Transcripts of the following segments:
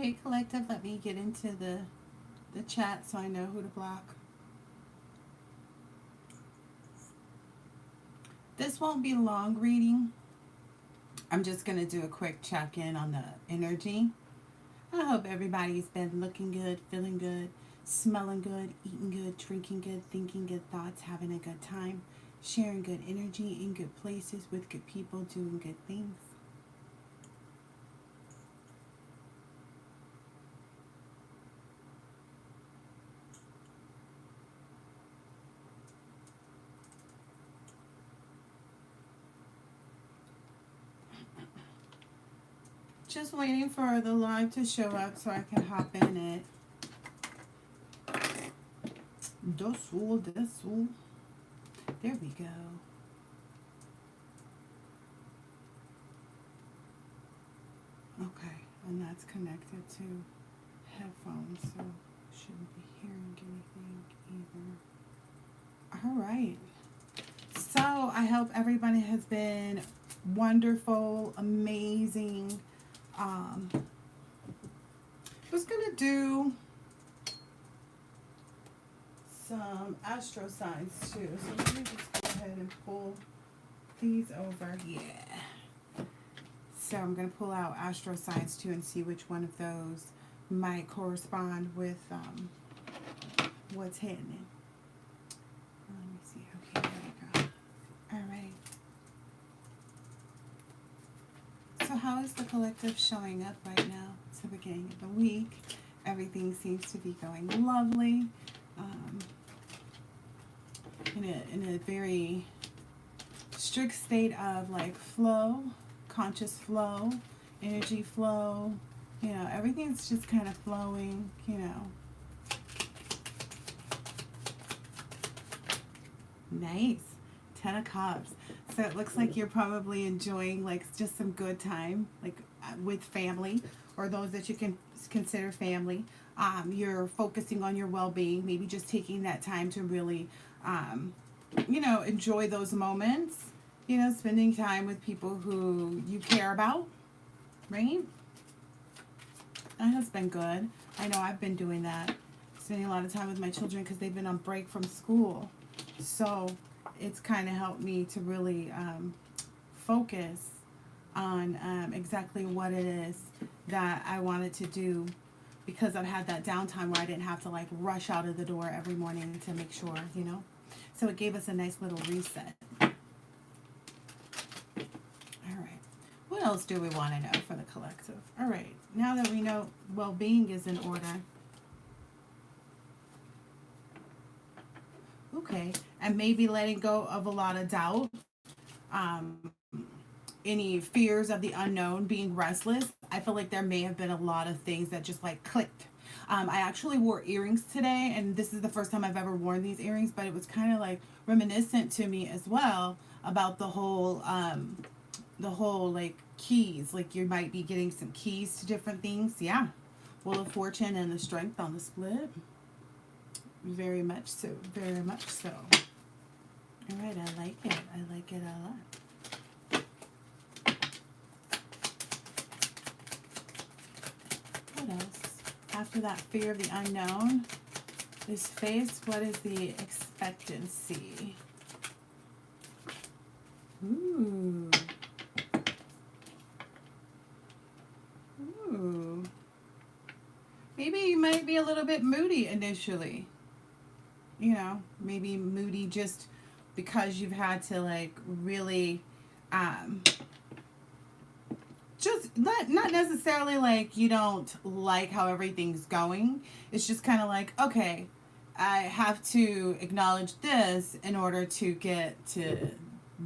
Hey collective, let me get into the chat so I know who to block. This won't be long reading. I'm just gonna do a quick check-in on the energy. I hope everybody's been looking good, feeling good, smelling good, eating good, drinking good, thinking good thoughts, having a good time, sharing good energy in good places with good people, doing good things. Just waiting for the live to show up so I can hop in it. Dosul, desul. There we go. Okay, and that's connected to headphones, so shouldn't be hearing anything either. All right. So I hope everybody has been wonderful, amazing. I was gonna do some astro signs too, so let me just go ahead and pull these over. Yeah. So I'm going to pull out astro signs too and see which one of those might correspond with what's happening. Let me see. Okay, there we go. All right. So how is the collective showing up right now? It's the beginning of the week. Everything seems to be going lovely. In a very strict state of like flow, conscious flow, energy flow. You know, everything's just kind of flowing, you know. Nice. 10 of Cups. So it looks like you're probably enjoying like just some good time, like with family or those that you can consider family. You're focusing on your well-being, maybe just taking that time to really, you know, enjoy those moments. You know, spending time with people who you care about, right? That has been good. I know I've been doing that, spending a lot of time with my children because they've been on break from school. So it's kind of helped me to really focus on exactly what it is that I wanted to do because I've had that downtime where I didn't have to like rush out of the door every morning to make sure, you know. So it gave us a nice little reset. What else do we want to know for the collective? All right, now that we know well-being is in order. Okay, and maybe letting go of a lot of doubt, um, any fears of the unknown, being restless. I feel like there may have been a lot of things that just like clicked. I actually wore earrings today, and this is the first time I've ever worn these earrings, but it was kind of like reminiscent to me as well about the whole like keys, like you might be getting some keys to different things. Yeah, Wheel of Fortune and the Strength on the split. Very much so, very much so. All right, I like it. I like it a lot. What else? After that fear of the unknown is faced, what is the expectancy? Ooh. Ooh. Maybe you might be a little bit moody initially. You know, maybe moody just because you've had to like really um just not necessarily like you don't like how everything's going. It's just kind of like, okay, I have to acknowledge this in order to get to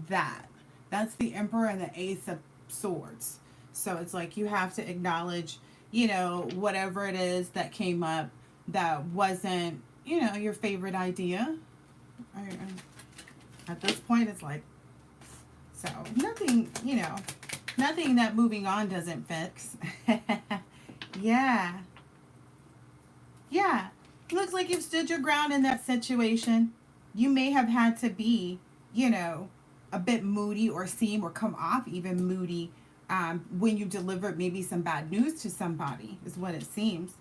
that. That's the Emperor and the Ace of Swords. So it's like you have to acknowledge, you know, whatever it is that came up that wasn't, you know, your favorite idea. At this point, it's like, so nothing, you know, nothing that moving on doesn't fix. Yeah. Yeah. Looks like you've stood your ground in that situation. You may have had to be, you know, a bit moody or seem or come off even moody when you delivered maybe some bad news to somebody, is what it seems.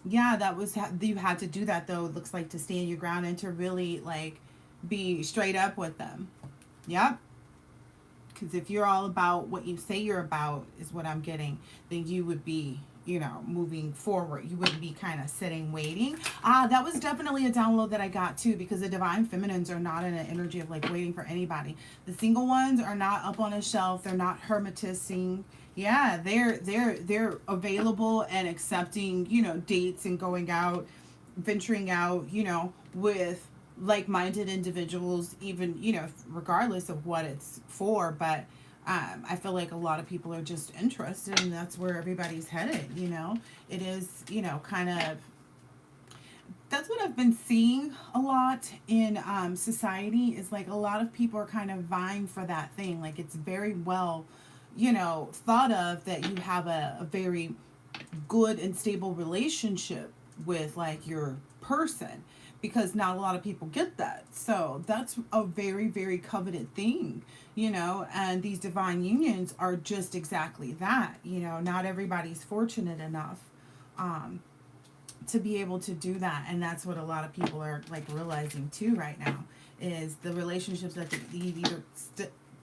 Yeah, that was you had to do that though. It looks like to stand your ground and to really like be straight up with them. Yep. Because if you're all about what you say you're about, is what I'm getting, then you would be, moving forward. You wouldn't be kind of sitting waiting. That was definitely a download that I got too, because the divine feminines are not in an energy of like waiting for anybody. The single ones are not up on a shelf. They're not hermetizing. Yeah, they're available and accepting, dates and going out, venturing out, with like-minded individuals, even, regardless of what it's for. But I feel like a lot of people are just interested, and that's where everybody's headed. It is, kind of, that's what I've been seeing a lot in society, is like a lot of people are kind of vying for that thing. Like it's very well, thought of that you have a very good and stable relationship with like your person, because not a lot of people get that. So that's a very, very coveted thing, and these divine unions are just exactly that. Not everybody's fortunate enough um, to be able to do that. And that's what a lot of people are like realizing too right now, is the relationships that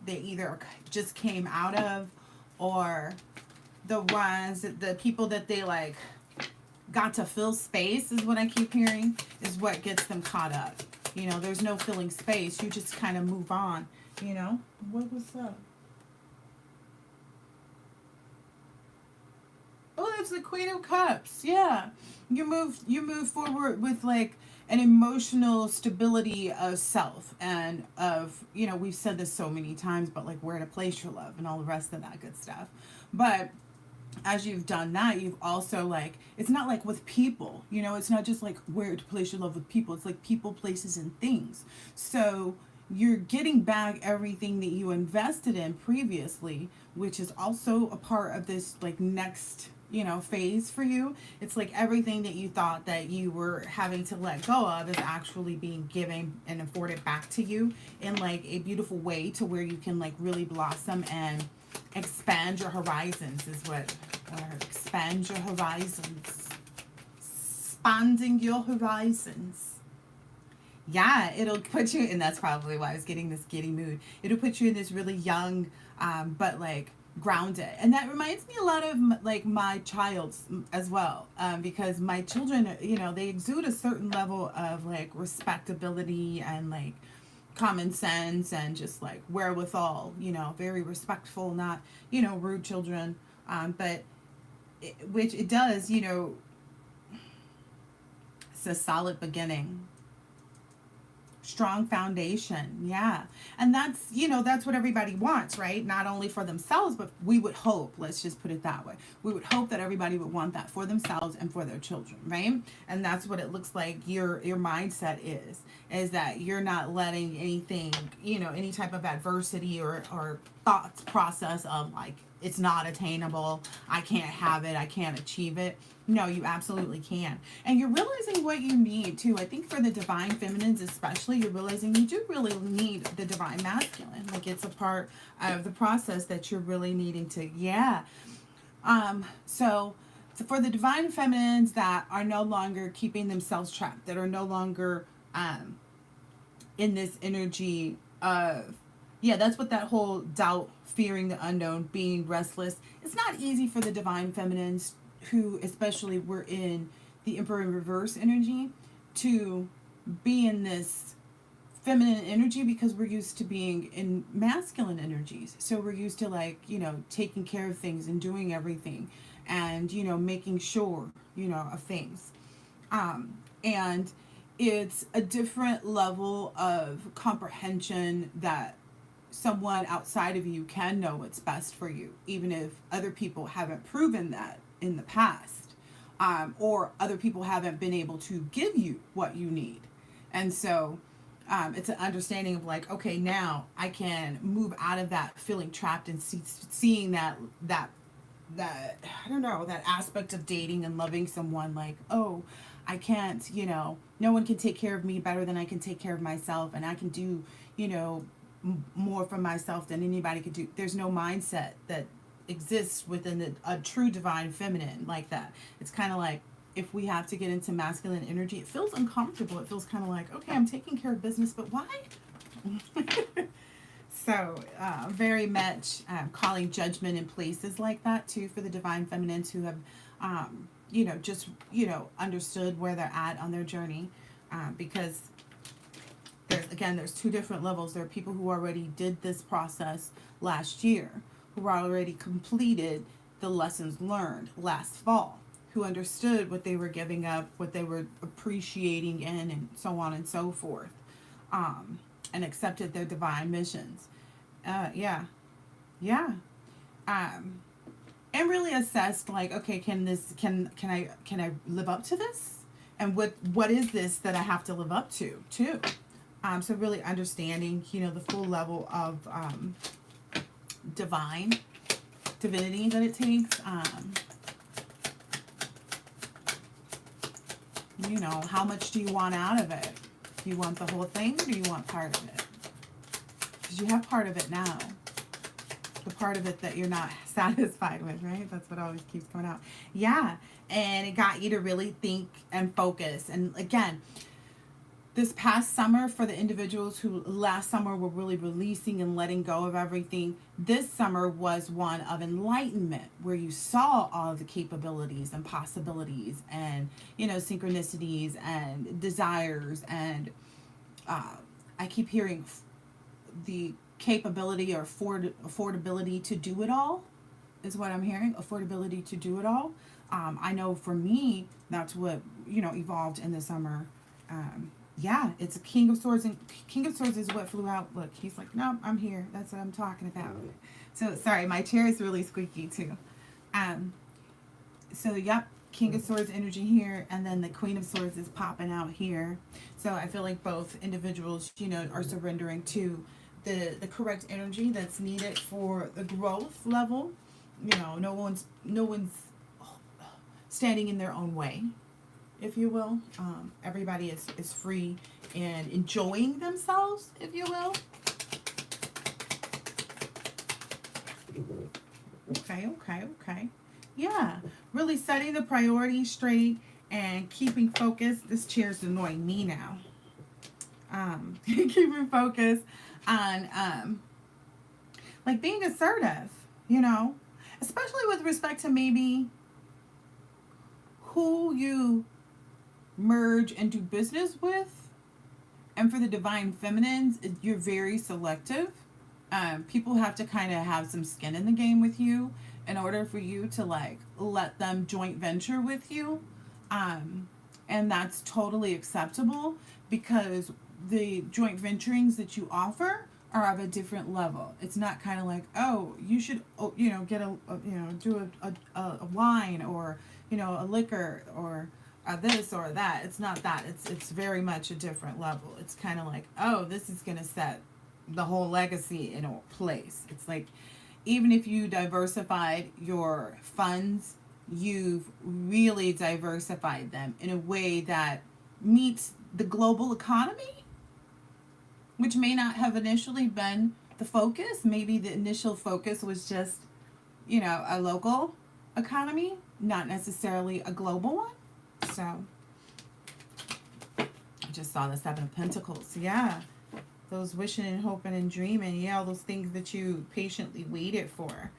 they either just came out of, or the people that they like got to fill space, is what I keep hearing, is what gets them caught up. There's no filling space. You just kind of move on. What was up? Oh, that's the Queen of Cups. Yeah, you move forward with like an emotional stability of self, and of, we've said this so many times, but like where to place your love and all the rest of that good stuff. But as you've done that, you've also like, it's not like with people, it's not just like where to place your love with people. It's like people, places, and things. So you're getting back everything that you invested in previously, which is also a part of this like next, phase for you. It's like everything that you thought that you were having to let go of is actually being given and afforded back to you in like a beautiful way, to where you can like really blossom and expand your horizons, is what expand your horizons, expanding your horizons. Yeah, it'll put you, and that's probably why I was getting this giddy mood. It'll put you in this really young, but like grounded, and that reminds me a lot of like my child's as well, because my children, they exude a certain level of like respectability and like common sense and just like wherewithal, very respectful, not, rude children, but which it does, it's a solid beginning, strong foundation. Yeah. And that's, that's what everybody wants, right? Not only for themselves, but we would hope, let's just put it that way, we would hope that everybody would want that for themselves and for their children, right? And that's what it looks like your mindset is that you're not letting anything, any type of adversity or thoughts process of like, it's not attainable, I can't have it, I can't achieve it. No, you absolutely can. And you're realizing what you need too. I think for the divine feminines especially, you're realizing you do really need the divine masculine. Like it's a part of the process that you're really needing to, yeah. So for the divine feminines that are no longer keeping themselves trapped, that are no longer in this energy of, yeah, that's what that whole doubt, fearing the unknown, being restless. It's not easy for the divine feminines, who especially were in the Emperor in reverse energy, to be in this feminine energy, because we're used to being in masculine energies. So we're used to like, taking care of things and doing everything, and, making sure, of things. And it's a different level of comprehension that someone outside of you can know what's best for you, even if other people haven't proven that in the past, or other people haven't been able to give you what you need. And so it's an understanding of like, okay, now I can move out of that feeling trapped, and seeing that I don't know, that aspect of dating and loving someone, like, oh, I can't, no one can take care of me better than I can take care of myself, and I can do, you know more for myself than anybody could do. There's no mindset that exists within a true divine feminine like that. It's kind of like, if we have to get into masculine energy, it feels uncomfortable. It feels kind of like, okay, I'm taking care of business, but why? So, very much calling judgment in places like that too for the divine feminines who have, just, understood where they're at on their journey. Because there's two different levels. There are people who already did this process last year, who already completed the lessons learned last fall, who understood what they were giving up, what they were appreciating in, and so on and so forth, and accepted their divine missions. Yeah, yeah. Um, and really assessed like, okay, can I live up to this, and what is this that I have to live up to too. So really understanding, the full level of divinity that it takes. How much do you want out of it? Do you want the whole thing, or do you want part of it? Because you have part of it now. The part of it that you're not satisfied with, right? That's what always keeps coming out. Yeah. And it got you to really think and focus. And again, this past summer, for the individuals who last summer were really releasing and letting go of everything, this summer was one of enlightenment, where you saw all of the capabilities and possibilities and, synchronicities and desires. And I keep hearing the capability or affordability to do it all is what I'm hearing. Affordability to do it all. I know for me, that's what, evolved in the summer. Yeah, it's a King of Swords, and King of Swords is what flew out. Look, he's like, no, I'm here. That's what I'm talking about. So, sorry, my chair is really squeaky too. So, yep, King of Swords energy here, and then the Queen of Swords is popping out here. So, I feel like both individuals, are surrendering to the correct energy that's needed for the growth level. No one's standing in their own way, if you will. Everybody is free and enjoying themselves, if you will. Okay. Yeah, really setting the priorities straight and keeping focus. This chair's annoying me now. Keeping focus on like being assertive, especially with respect to maybe who you merge and do business with. And for the divine feminines, you're very selective. People have to kind of have some skin in the game with you in order for you to like let them joint venture with you. And that's totally acceptable, because the joint venturings that you offer are of a different level. It's not kind of like, oh, you should, get do a wine, or, a liquor, or this or that. It's not that. It's very much a different level. It's kind of like, oh, this is going to set the whole legacy in a place. It's like, even if you diversified your funds, you've really diversified them in a way that meets the global economy, which may not have initially been the focus. Maybe the initial focus was just, a local economy, not necessarily a global one. So, I just saw the Seven of Pentacles. Yeah. Those wishing and hoping and dreaming. Yeah, all those things that you patiently waited for.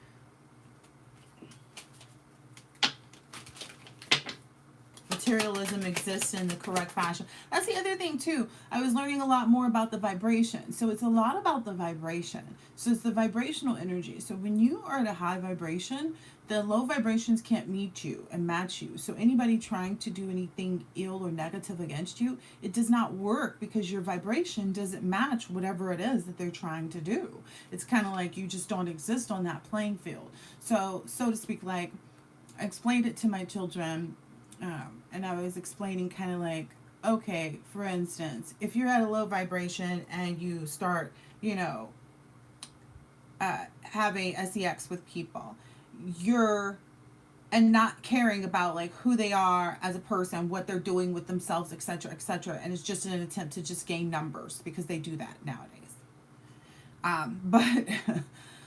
Materialism exists in the correct fashion. That's the other thing too. I was learning a lot more about the vibration. So it's a lot about the vibration. So it's the vibrational energy. So when you are at a high vibration, the low vibrations can't meet you and match you. So anybody trying to do anything ill or negative against you, it does not work, because your vibration doesn't match whatever it is that they're trying to do. It's kind of like you just don't exist on that playing field. So to speak, like, I explained it to my children. And I was explaining kind of like, okay, for instance, if you're at a low vibration and you start, having sex with people, and not caring about like who they are as a person, what they're doing with themselves, etc., etc., and it's just an attempt to just gain numbers, because they do that nowadays. But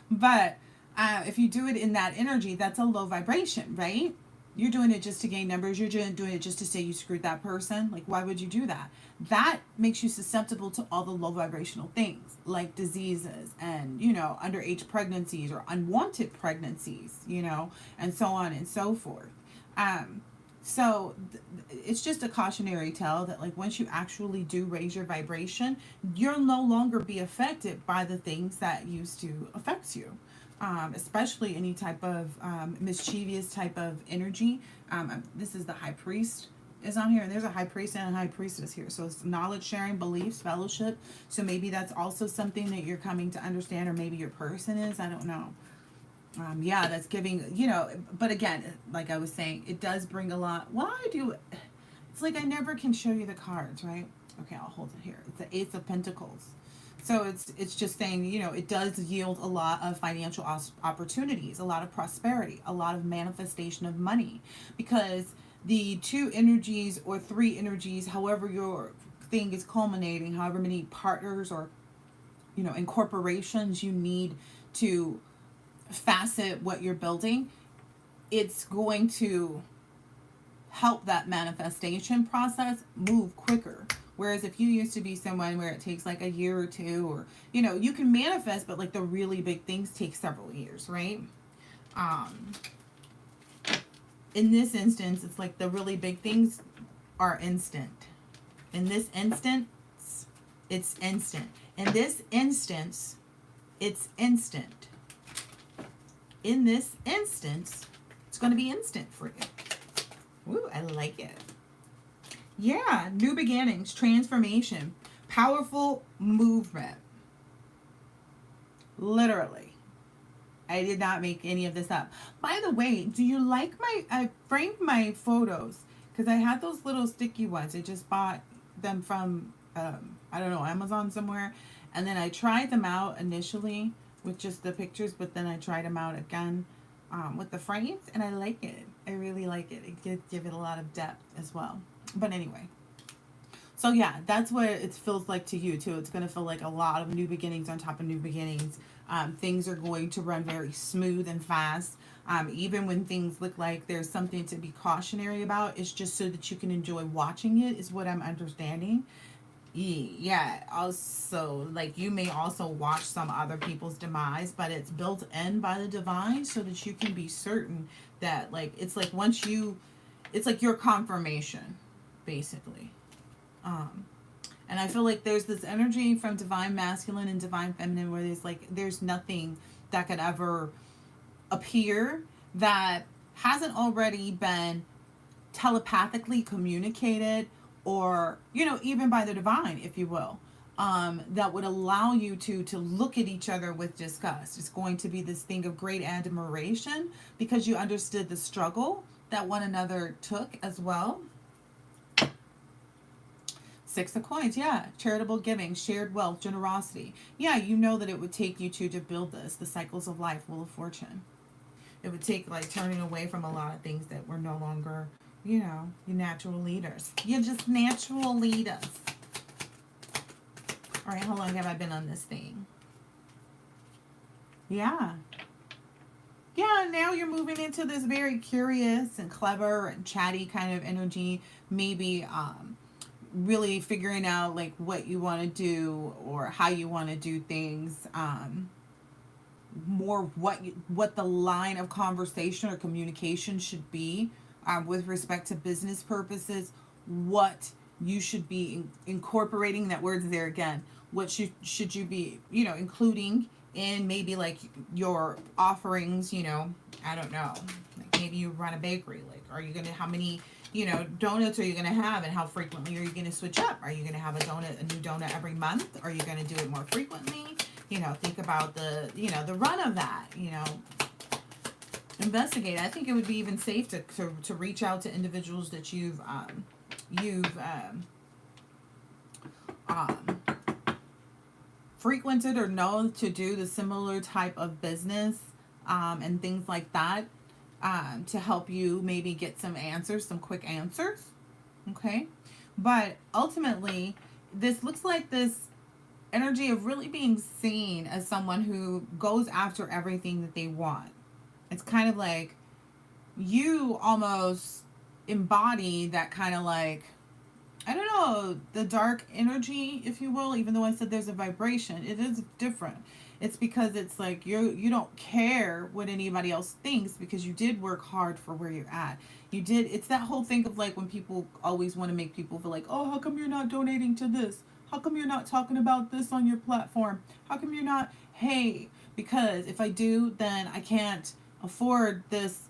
but if you do it in that energy, that's a low vibration, right? You're doing it just to gain numbers. You're doing it just to say you screwed that person. Like, why would you do that? That makes you susceptible to all the low vibrational things like diseases and, underage pregnancies or unwanted pregnancies, and so on and so forth. Um, it's just a cautionary tale that, like, once you actually do raise your vibration, you'll no longer be affected by the things that used to affect you. Especially any type of mischievous type of energy. This is the high priest is on here, and there's a high priest and a high priestess here. So it's knowledge sharing, beliefs, fellowship. So maybe that's also something that you're coming to understand, or maybe your person is. I don't know. Yeah, that's giving, but again, like I was saying, it does bring a lot. Well, I do. It's like I never can show you the cards, right? Okay, I'll hold it here. It's the Ace of Pentacles. So it's just saying, it does yield a lot of financial opportunities, a lot of prosperity, a lot of manifestation of money, because the two energies or three energies, however your thing is culminating, however many partners or incorporations you need to facet what you're building, it's going to help that manifestation process move quicker. Whereas if you used to be someone where it takes like a year or two, or you can manifest, but like the really big things take several years, right? In this instance, it's like the really big things are instant. In this instance, it's instant. In this instance, it's instant. In this instance, it's going to be instant for you. Ooh, I like it. Yeah, new beginnings, transformation, powerful movement. Literally. I did not make any of this up. By the way, do you like I framed my photos because I had those little sticky ones. I just bought them from, I don't know, Amazon somewhere. And then I tried them out initially with just the pictures, but then I tried them out again with the frames, and I like it. I really like it. It gives it a lot of depth as well. But anyway, so yeah, that's what it feels like to you too. It's going to feel like a lot of new beginnings on top of new beginnings. Things are going to run very smooth and fast. Even when things look like there's something to be cautionary about, it's just so that you can enjoy watching it, is what I'm understanding. Yeah, also, like, you may also watch some other people's demise, but it's built in by the divine so that you can be certain that, like, it's like it's like your confirmation, basically. And I feel like there's this energy from divine masculine and divine feminine where there's nothing that could ever appear that hasn't already been telepathically communicated, or even by the divine, if you will, that would allow you to look at each other with disgust. It's going to be this thing of great admiration because you understood the struggle that one another took as well. Six of Coins, yeah. Charitable giving, shared wealth, generosity. Yeah, you know that it would take you to build this, the cycles of life, Wheel of Fortune. It would take, like, turning away from a lot of things that were no longer, your natural leaders. You're just natural leaders. All right, how long have I been on this thing? Yeah. Yeah, now you're moving into this very curious and clever and chatty kind of energy. Maybe, really figuring out like what you want to do or how you want to do things, more what the line of conversation or communication should be, with respect to business purposes, what you should be incorporating. That word's there again. What should you be including in maybe like your offerings? I don't know, like maybe you run a bakery. Like, are you gonna, how many donuts are you going to have, and how frequently are you going to switch up? Are you going to have a new donut every month? Are you going to do it more frequently? Think about the run of that, investigate. I think it would be even safe to reach out to individuals that you've frequented or know to do the similar type of business, and things like that. To help you maybe get some answers, some quick answers. Okay. But ultimately, this looks like this energy of really being seen as someone who goes after everything that they want. It's kind of like you almost embody that kind of like, I don't know, the dark energy, if you will, even though I said there's a vibration, it is different. It's because it's like you don't care what anybody else thinks because you did work hard for where you're at. You did. It's that whole thing of like when people always want to make people feel like, oh, how come you're not donating to this? How come you're not talking about this on your platform? How come you're not, hey, because if I do, then I can't afford this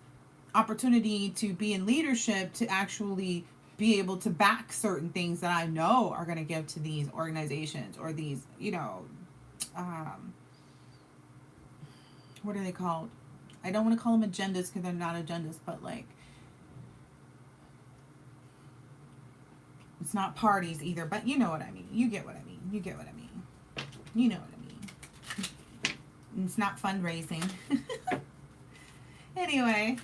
opportunity to be in leadership to actually be able to back certain things that I know are going to give to these organizations or these, um, what are they called? I don't want to call them agendas because they're not agendas, but like, it's not parties either, but you know what I mean. You get what I mean. You get what I mean. You know what I mean. It's not fundraising. Anyway,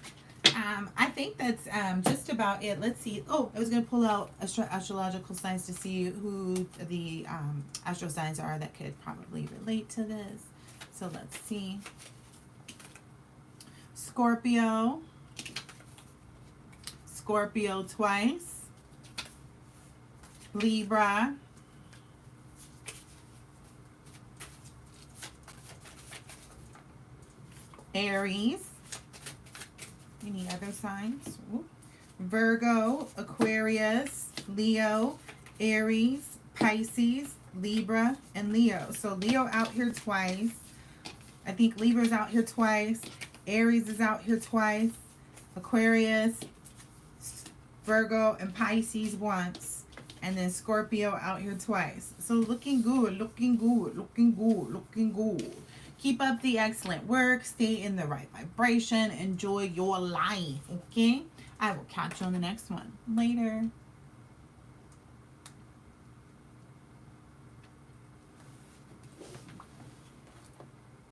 I think that's just about it. Let's see. Oh, I was going to pull out astrological signs to see who the astro signs are that could probably relate to this. So let's see. Scorpio. Scorpio twice. Libra. Aries. Any other signs? Ooh. Virgo, Aquarius, Leo, Aries, Pisces, Libra, and Leo. So Leo out here twice. I think Libra's out here twice. Aries is out here twice. Aquarius, Virgo, and Pisces once. And then Scorpio out here twice. So looking good, looking good, looking good, looking good. Keep up the excellent work. Stay in the right vibration. Enjoy your life, okay? I will catch you on the next one. Later.